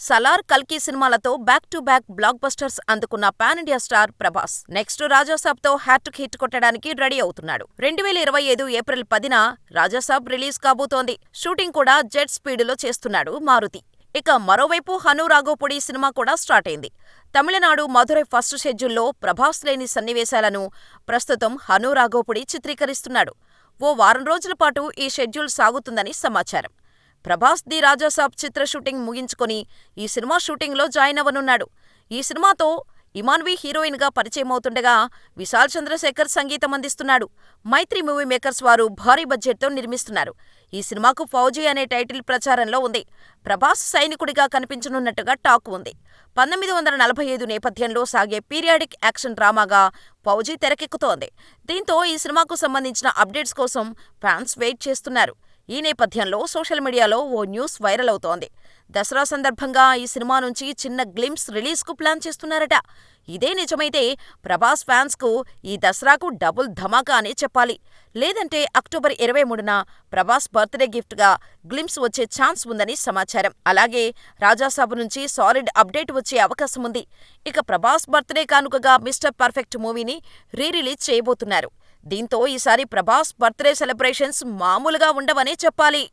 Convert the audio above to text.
సలార్, కల్కి సినిమాలతో back to back blockbusters అందుకున్న pan India star Prabhas next రాజాసాబ్తో హ్యాట్రిక్ హిట్ కొట్టడానికి రెడీ అవుతున్నాడు. 2025 ఏప్రిల్ 10న రాజాసాబ్ రిలీజ్ కాబోతోంది. షూటింగ్ కూడా జెట్ స్పీడులో చేస్తున్నాడు మారుతి. ఇక మరోవైపు హను రాఘోపుడి సినిమా కూడా స్టార్ట్ అయింది. తమిళనాడు మధురై ఫస్ట్ షెడ్యూల్లో ప్రభాస్ లేని సన్నివేశాలను ప్రస్తుతం హను రాఘోపుడి చిత్రీకరిస్తున్నాడు. ఓ వారం రోజుల పాటు ఈ షెడ్యూల్ సాగుతుందని సమాచారం. ప్రభాస్ ది రాజాసాబ్ చిత్ర షూటింగ్ ముగించుకొని ఈ సినిమా షూటింగ్లో జాయిన్ అవ్వనున్నాడు. ఈ సినిమాతో ఇమాన్వి హీరోయిన్గా పరిచయమవుతుండగా విశాల్ చంద్రశేఖర్ సంగీతం అందిస్తున్నాడు. మైత్రి మూవీ మేకర్స్ వారు భారీ బడ్జెట్తో నిర్మిస్తున్నారు. ఈ సినిమాకు ఫౌజీ అనే టైటిల్ ప్రచారంలో ఉంది. ప్రభాస్ సైనికుడిగా కనిపించనున్నట్టుగా టాక్ ఉంది. 1945 నేపథ్యంలో సాగే పీరియాడిక్ యాక్షన్ డ్రామాగా ఫౌజీ తెరకెక్కుతోంది. దీంతో ఈ సినిమాకు సంబంధించిన అప్డేట్స్ కోసం ఫ్యాన్స్ వెయిట్ చేస్తున్నారు. ఈ నేపథ్యంలో సోషల్ మీడియాలో ఓ న్యూస్ వైరల్ అవుతోంది. దసరా సందర్భంగా ఈ సినిమా నుంచి చిన్న గ్లింప్స్ రిలీజ్కు ప్లాన్ చేస్తున్నారట. ఇదే నిజమైతే ప్రభాస్ ఫ్యాన్స్కు ఈ దసరాకు డబుల్ ధమాకా అనే చెప్పాలి. లేదంటే అక్టోబర్ 23న ప్రభాస్ బర్త్డే గిఫ్ట్గా గ్లింప్స్ వచ్చే ఛాన్స్ ఉందని సమాచారం. అలాగే రాజాసాబ్ నుంచి సాలిడ్ అప్డేట్ వచ్చే అవకాశం ఉంది. ఇక ప్రభాస్ బర్త్డే కానుకగా మిస్టర్ పర్ఫెక్ట్ మూవీని రిలీజ్ చేయబోతున్నారు. దీంతో ఈసారి ప్రభాస్ బర్త్డే సెలబ్రేషన్స్ మామూలుగా ఉండవనే చెప్పాలి.